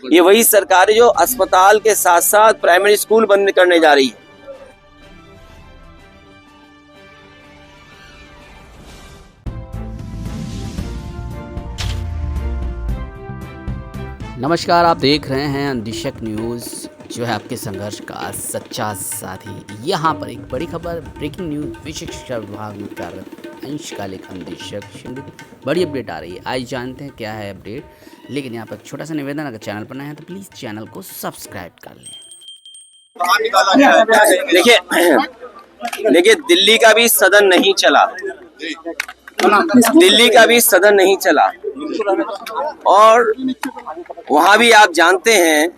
ये वही सरकार है जो अस्पताल के साथ साथ प्राइमरी स्कूल बंद करने जा रही है। नमस्कार, आप देख रहे हैं अंदिशक न्यूज़, जो है आपके संघर्ष का सच्चा साथी। यहाँ पर एक बड़ी खबर, ब्रेकिंग न्यूज़। विशेष शिक्षा विभाग में कार्यरत अंशकालिक अंदिशक शिंदे, बड़ी अपडेट आ रही है। आज जानते हैं क्या है अपडेट, लेकिन यहाँ पर छोटा सा निवेदन, अगर चैनल पर नए हैं तो प्लीज़ चैनल को सब्सक्राइब कर लें। देखिए दिल्ली का भी सदन नहीं चला, दिल्ली का भी सदन नहीं चला, और वहां भी आप जानते हैं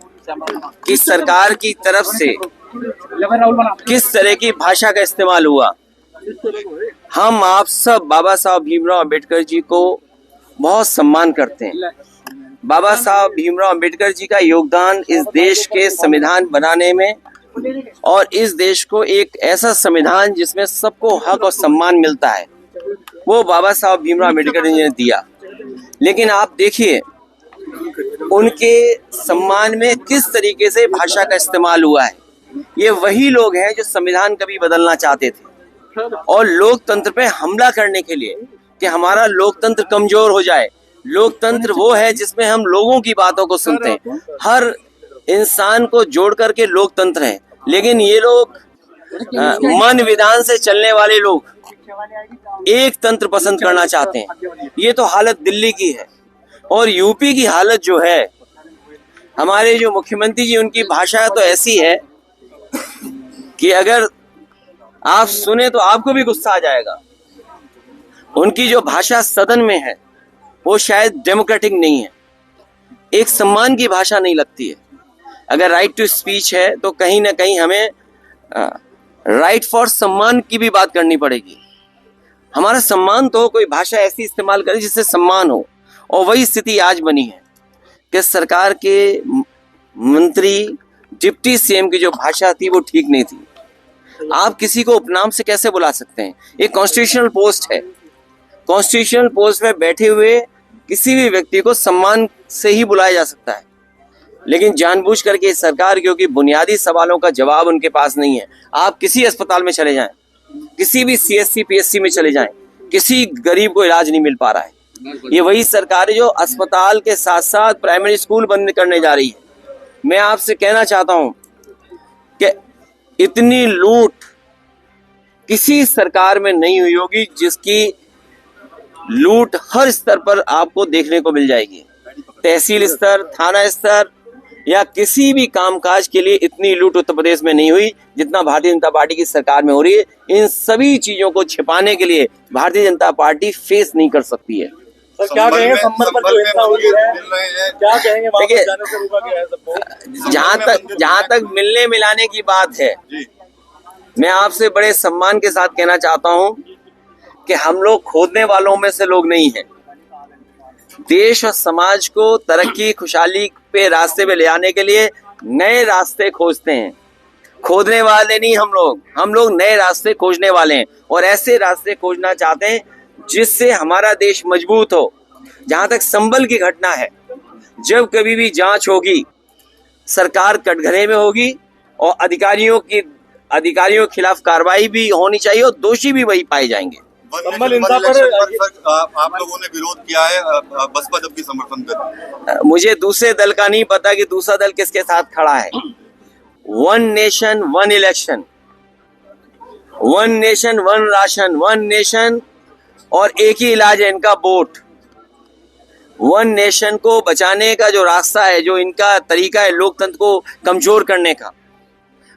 कि सरकार की तरफ से किस तरह की भाषा का इस्तेमाल हुआ। हम आप सब बाबा साहब भीमराव अंबेडकर जी को बहुत सम्मान करते हैं। बाबा साहब भीमराव अंबेडकर जी का योगदान इस देश के संविधान बनाने में, और इस देश को एक ऐसा संविधान जिसमें सबको हक और सम्मान मिलता है, वो बाबा साहब भीमराव अंबेडकर जी ने दिया। लेकिन आप देखिए उनके सम्मान में किस तरीके से भाषा का इस्तेमाल हुआ है। ये वही लोग हैं जो संविधान कभी बदलना चाहते थे और लोकतंत्र पे हमला करने के लिए कि हमारा लोकतंत्र कमजोर हो जाए। लोकतंत्र वो है जिसमें हम लोगों की बातों को सुनते हैं, हर इंसान को जोड़ करके लोकतंत्र है। लेकिन ये लोग मन विधान से चलने वाले लोग एक तंत्र पसंद करना चाहते हैं। ये तो हालत दिल्ली की है। और यूपी की हालत जो है, हमारे जो मुख्यमंत्री जी, उनकी भाषा तो ऐसी है कि अगर आप सुने तो आपको भी गुस्सा आ जाएगा। उनकी जो भाषा सदन में है वो शायद डेमोक्रेटिक नहीं है, एक सम्मान की भाषा नहीं लगती है। अगर राइट टू स्पीच है तो कहीं ना कहीं हमें राइट फॉर सम्मान की भी बात करनी पड़ेगी। हमारा सम्मान तो कोई भाषा ऐसी इस्तेमाल करे जिससे सम्मान हो, और वही स्थिति आज बनी है कि सरकार के मंत्री, डिप्टी सीएम की जो भाषा थी वो ठीक नहीं थी। आप किसी को उपनाम से कैसे बुला सकते हैं? एक कॉन्स्टिट्यूशनल पोस्ट है, कॉन्स्टिट्यूशनल पोस्ट में बैठे हुए किसी भी व्यक्ति को सम्मान से ही बुलाया जा सकता है। लेकिन जानबूझ करके सरकार, क्योंकि बुनियादी सवालों का जवाब उनके पास नहीं है। आप किसी अस्पताल में चले जाएं, किसी भी सीएससी पीएससी में चले जाएं, किसी गरीब को इलाज नहीं मिल पा रहा है। ये वही सरकार है जो अस्पताल के साथ साथ प्राइमरी स्कूल बंद करने जा रही है। मैं आपसे कहना चाहता हूं कि इतनी लूट किसी सरकार में नहीं हुई होगी जिसकी लूट हर स्तर पर आपको देखने को मिल जाएगी। तहसील स्तर, थाना स्तर, या किसी भी कामकाज के लिए इतनी लूट उत्तर प्रदेश में नहीं हुई जितना भारतीय जनता पार्टी की सरकार में हो रही है। इन सभी चीजों को छिपाने के लिए भारतीय जनता पार्टी फेस नहीं कर सकती है। सर क्या कहेंगे संबल पर जो हिंसा हुई है, क्या कहेंगे? देखिए, जाने से रोका गया है सबको। जहाँ तक मिलने मिलाने की बात है, मैं आपसे बड़े सम्मान के साथ कहना चाहता हूँ कि हम लोग खोदने वालों में से लोग नहीं हैं। देश और समाज को तरक्की, खुशहाली पे रास्ते पे ले आने के लिए नए रास्ते खोजते हैं, खोदने वाले नहीं हम लोग नए रास्ते खोजने वाले हैं, और ऐसे रास्ते खोजना चाहते हैं जिससे हमारा देश मजबूत हो। जहां तक संबल की घटना है, जब कभी भी जांच होगी, सरकार कटघरे में होगी, और अधिकारियों के खिलाफ कार्रवाई भी होनी चाहिए, और दोषी भी वही पाए जाएंगे। संबल हिंसा पर आप लोगों ने विरोध किया है, बसपा जबकि समर्थन कर। मुझे दूसरे दल का नहीं पता कि दूसरा दल किसके साथ खड़ा है। One nation one election, one nation one ration, one nation, और एक ही इलाज है इनका, वोट। वन नेशन को बचाने का जो रास्ता है, जो इनका तरीका है लोकतंत्र को कमजोर करने का।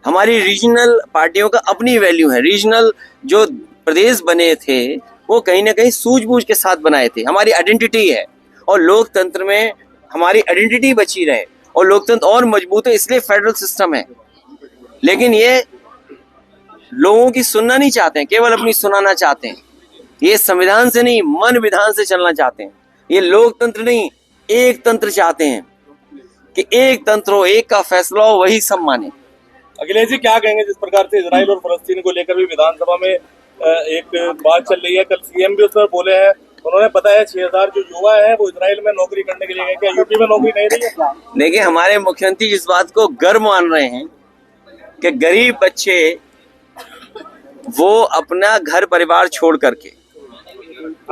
हमारी रीजनल पार्टियों का अपनी वैल्यू है। रीजनल जो प्रदेश बने थे वो कहीं ना कहीं सूझबूझ के साथ बनाए थे। हमारी आइडेंटिटी है, और लोकतंत्र में हमारी आइडेंटिटी बची रहे और लोकतंत्र और मजबूत है, इसलिए फेडरल सिस्टम है। लेकिन ये लोगों की सुनना नहीं चाहते हैं, केवल अपनी सुनाना चाहते हैं। ये संविधान से नहीं, मन विधान से चलना चाहते हैं। ये लोकतंत्र नहीं, एक तंत्र चाहते हैं कि एक तंत्र हो, एक का फैसला हो, वही सब माने। अखिलेश जी क्या कहेंगे जिस प्रकार से इजराइल और फलस्तीन को लेकर भी विधानसभा में एक बात चल रही है, कल सीएम भी उस पर बोले हैं उन्होंने बताया 6,000 जो युवा है वो इजराइल में नौकरी करने के लिए गए, क्या यूपी में नौकरी नहीं रही है? देखिए, हमारे मुख्यमंत्री इस बात को गर्व मान रहे हैं कि गरीब बच्चे वो अपना घर परिवार छोड़ करके,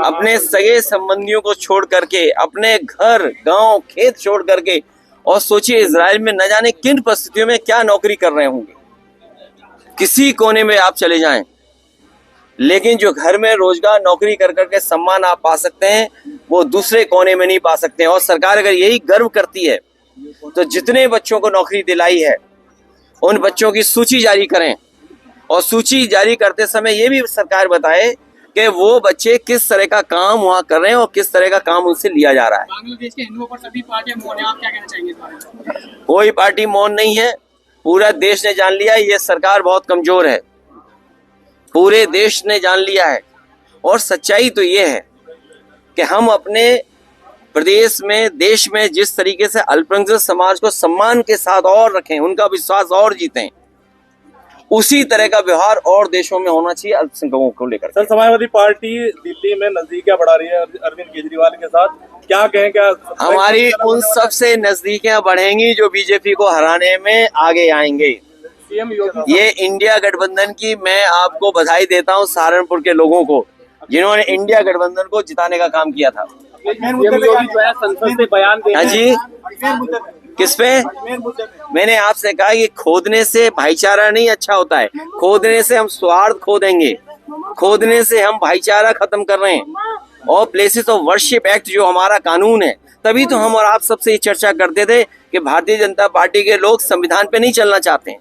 अपने सगे संबंधियों को छोड़ करके, अपने घर गांव खेत छोड़ करके, और सोचिए इजराइल में न जाने किन परिस्थितियों में क्या नौकरी कर रहे होंगे। किसी कोने में आप चले जाएं, लेकिन जो घर में रोजगार नौकरी कर करके सम्मान आप पा सकते हैं, वो दूसरे कोने में नहीं पा सकते हैं। और सरकार अगर यही गर्व करती है तो जितने बच्चों को नौकरी दिलाई है उन बच्चों की सूची जारी करें, और सूची जारी करते समय ये भी सरकार बताए कि वो बच्चे किस तरह का काम वहाँ कर रहे हैं और किस तरह का काम उनसे लिया जा रहा है। बांग्लादेश के हिंदुओं पर सभी पार्टियां मौन है, आप क्या कहना चाहेंगे इस बारे में? कोई पार्टी मौन नहीं है, पूरा देश ने जान लिया ये सरकार बहुत कमजोर है, पूरे देश ने जान लिया है। और सच्चाई तो ये है कि हम अपने प्रदेश में, देश में जिस तरीके से अल्पसंख्यक समाज को सम्मान के साथ और रखें, उनका विश्वास और जीतें, उसी तरह का व्यवहार और देशों में होना चाहिए अल्पसंख्यकों को लेकर। सर, समाजवादी पार्टी दिल्ली में नजदीकियां बढ़ा रही है अरविंद केजरीवाल के साथ, क्या कहें? क्या हमारी उन सबसे नजदीकियां बढ़ेंगी जो बीजेपी को हराने में आगे आएंगे। सीएम योगी ये इंडिया गठबंधन की मैं आपको बधाई देता हूं, सहारनपुर के लोगों को, जिन्होंने इंडिया गठबंधन को जिताने का काम किया था। सीएम योगी जो है संसद से बयान दे हाँ जी, किस पे? मैंने आपसे कहा कि खोदने से भाईचारा नहीं अच्छा होता है, खोदने से हम स्वार्थ खो देंगे, खोदने से हम भाईचारा खत्म कर रहे हैं। और प्लेसेस ऑफ वर्शिप एक्ट जो हमारा कानून है, तभी तो हम और आप सबसे ये चर्चा करते थे कि भारतीय जनता पार्टी के लोग संविधान पे नहीं चलना चाहते हैं,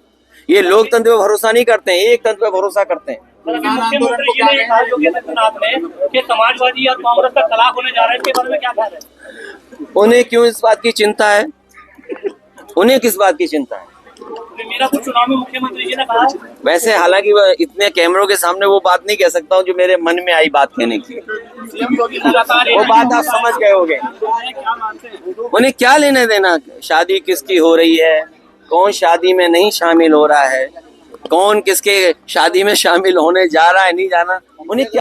ये लोकतंत्र पे भरोसा नहीं करते हैं, एक तंत्र पे भरोसा करते हैं। मुख्यमंत्री जी ने कहा योगी आदित्यनाथ ने कि समाजवादी और कांग्रेस का तलाक होने जा रहा है, इसके बारे में क्या कह रहे हैं? उन्हें क्यों इस बात की चिंता है? उन्हें किस बात की चिंता है? मेरा कुछ चुनाव में मुख्यमंत्री जी ने कहा। वैसे हालांकि इतने कैमरों के सामने वो बात नहीं कह सकता हूँ जो मेरे मन में आई बात कहने की, सीएम योगी लगातार वो बात आप समझ गए होंगे। क्या मानते हैं? उन्हें क्या लेने देना शादी किसकी हो रही है, कौन शादी में नहीं शामिल हो रहा है, कौन किसके शादी में शामिल होने जा रहा है नहीं जाना, उन्हें क्या